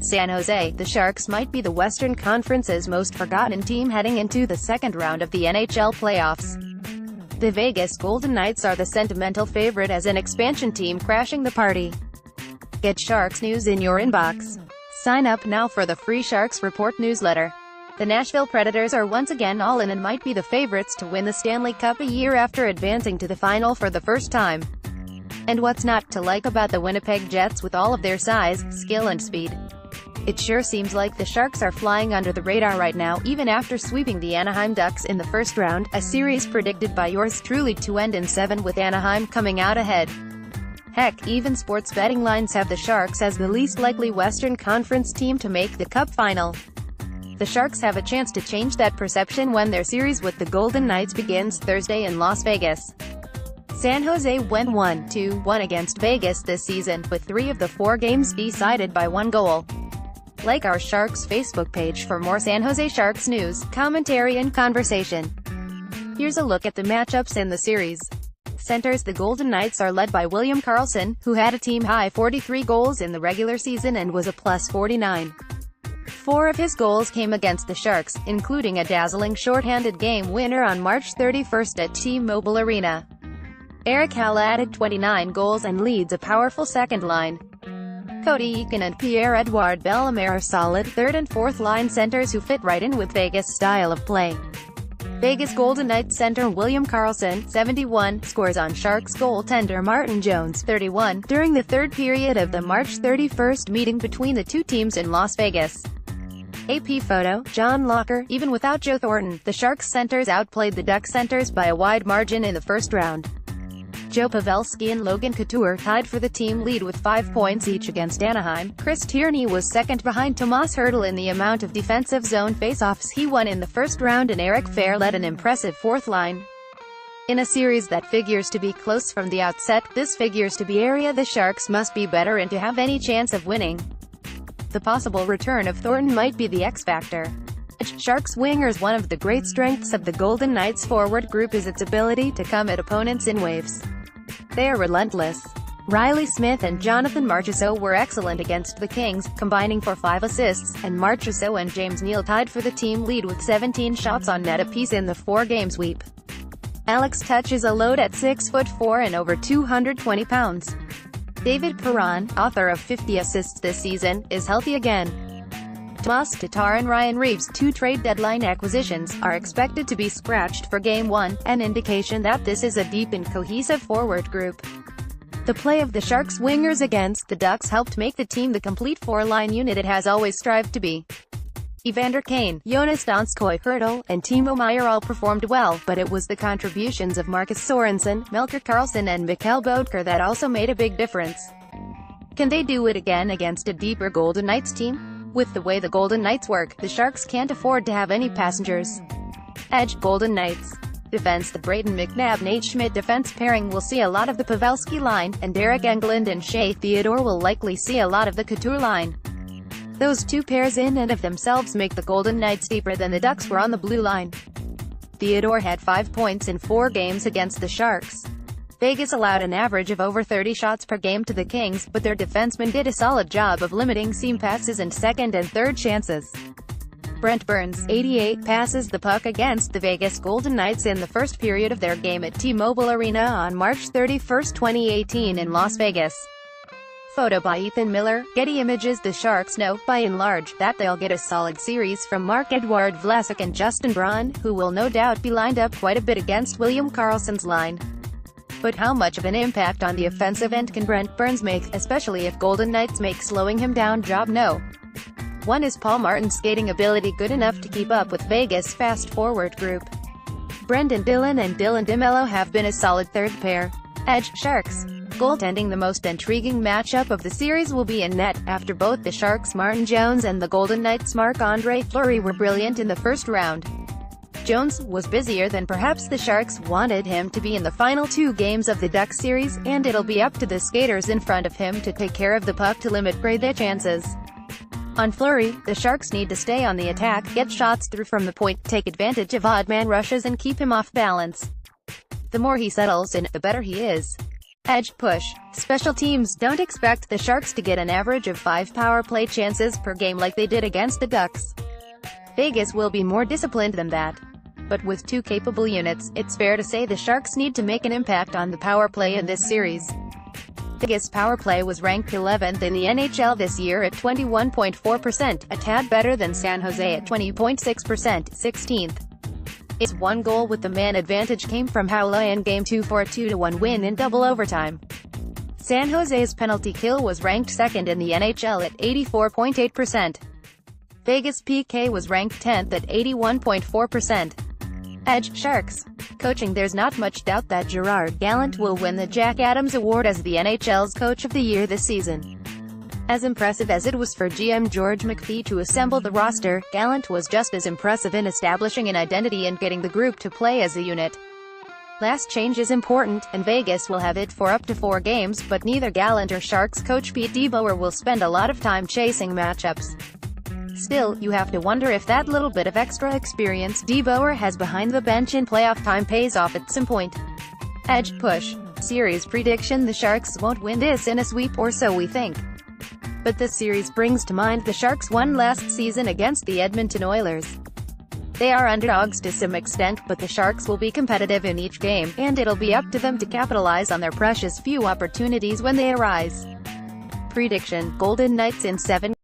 San Jose, the Sharks might be the Western Conference's most forgotten team heading into the second round of the NHL playoffs. The Vegas Golden Knights are the sentimental favorite as an expansion team crashing the party. Get Sharks news in your inbox. Sign up now for the free Sharks Report newsletter. The Nashville Predators are once again all in and might be the favorites to win the Stanley Cup a year after advancing to the final for the first time. And what's not to like about the Winnipeg Jets with all of their size, skill and speed? It sure seems like the Sharks are flying under the radar right now, even after sweeping the Anaheim Ducks in the first round, a series predicted by yours truly to end in 7 with Anaheim coming out ahead. Heck, even sports betting lines have the Sharks as the least likely Western Conference team to make the Cup final. The Sharks have a chance to change that perception when their series with the Golden Knights begins Thursday in Las Vegas. San Jose went 1-1 against Vegas this season, with 3 of the 4 games decided by 1 goal. Like our Sharks Facebook page for more San Jose Sharks news, commentary and conversation. Here's a look at the matchups in the series. Centers: the Golden Knights are led by William Karlsson, who had a team-high 43 goals in the regular season and was a plus 49. 4 of his goals came against the Sharks, including a dazzling shorthanded game winner on March 31st at T-Mobile Arena. Erik Haula added 29 goals and leads a powerful second line. Cody Eakin and Pierre-Edouard Bellemare are solid third and fourth line centers who fit right in with Vegas' style of play. Vegas Golden Knights center William Karlsson, 71, scores on Sharks goaltender Martin Jones, 31, during the third period of the March 31st meeting between the two teams in Las Vegas. AP photo, John Locker. Even without Joe Thornton, the Sharks centers outplayed the Ducks centers by a wide margin in the first round. Joe Pavelski and Logan Couture tied for the team lead with 5 points each against Anaheim. Chris Tierney was second behind Tomas Hertl in the amount of defensive zone faceoffs he won in the first round, and Eric Fehr led an impressive fourth line. In a series that figures to be close from the outset, this figures to be area the Sharks must be better in to have any chance of winning. The possible return of Thornton might be the X-factor. Sharks wingers: one of the great strengths of the Golden Knights forward group is its ability to come at opponents in waves. They are relentless. Riley Smith and Jonathan Marchessault were excellent against the Kings, combining for 5 assists, and Marchessault and James Neal tied for the team lead with 17 shots on net apiece in the 4-game sweep. Alex Tuch is a load at 6'4" and over 220 pounds. David Perron, author of 50 assists this season, is healthy again. Tomas Tatar and Ryan Reaves, 2 trade deadline acquisitions, are expected to be scratched for Game 1, an indication that this is a deep and cohesive forward group. The play of the Sharks wingers against the Ducks helped make the team the complete 4-line unit it has always strived to be. Evander Kane, Jonas Donskoi, Hertl, and Timo Meier all performed well, but it was the contributions of Marcus Sorensen, Melker Karlsson and Mikkel Boedker that also made a big difference. Can they do it again against a deeper Golden Knights team? With the way the Golden Knights work, the Sharks can't afford to have any passengers. Edge: Golden Knights. Defense: the Brayden McNabb-Nate Schmidt defense pairing will see a lot of the Pavelski line, and Derek Engelland and Shea Theodore will likely see a lot of the Couture line. Those 2 pairs in and of themselves make the Golden Knights deeper than the Ducks were on the blue line. Theodore had 5 points in 4 games against the Sharks. Vegas allowed an average of over 30 shots per game to the Kings, but their defensemen did a solid job of limiting seam passes and second and third chances. Brent Burns, 88, passes the puck against the Vegas Golden Knights in the first period of their game at T-Mobile Arena on March 31, 2018 in Las Vegas. Photo by Ethan Miller, Getty Images. The Sharks know, by and large, that they'll get a solid series from Marc-Edouard Vlasic and Justin Braun, who will no doubt be lined up quite a bit against William Karlsson's line. But how much of an impact on the offensive end can Brent Burns make, especially if Golden Knights make slowing him down job? No. 1. Is Paul Martin's skating ability good enough to keep up with Vegas' fast forward group? Brendan Dillon and Dylan DeMello have been a solid third pair. Edge: Sharks. Goaltending: the most intriguing matchup of the series will be in net, after both the Sharks' Martin Jones and the Golden Knights' Marc-Andre Fleury were brilliant in the first round. Jones was busier than perhaps the Sharks wanted him to be in the final 2 games of the Ducks series, and it'll be up to the skaters in front of him to take care of the puck to limit their chances. On Fleury, the Sharks need to stay on the attack, get shots through from the point, take advantage of odd man rushes and keep him off balance. The more he settles in, the better he is. Edge push. Special teams don't expect the Sharks to get an average of 5 power play chances per game like they did against the Ducks. Vegas will be more disciplined than that. But with two capable units, it's fair to say the Sharks need to make an impact on the power play in this series. Vegas' power play was ranked 11th in the NHL this year at 21.4%, a tad better than San Jose at 20.6%, 16th. Its one goal with the man advantage came from Haula in Game 2 for a 2-1 win in double overtime. San Jose's penalty kill was ranked second in the NHL at 84.8%. Vegas' PK was ranked 10th at 81.4%. Edge, Sharks. Coaching. There's not much doubt that Gerard Gallant will win the Jack Adams Award as the NHL's Coach of the Year this season. As impressive as it was for GM George McPhee to assemble the roster, Gallant was just as impressive in establishing an identity and getting the group to play as a unit. Last change is important, and Vegas will have it for up to 4 games, but neither Gallant or Sharks coach Pete DeBoer will spend a lot of time chasing matchups. Still, you have to wonder if that little bit of extra experience DeBoer has behind the bench in playoff time pays off at some point. Edge push. Series prediction. The Sharks won't win this in a sweep, or so we think. But this series brings to mind the Sharks won last season against the Edmonton Oilers. They are underdogs to some extent, but the Sharks will be competitive in each game, and it'll be up to them to capitalize on their precious few opportunities when they arise. Prediction. Golden Knights in 7.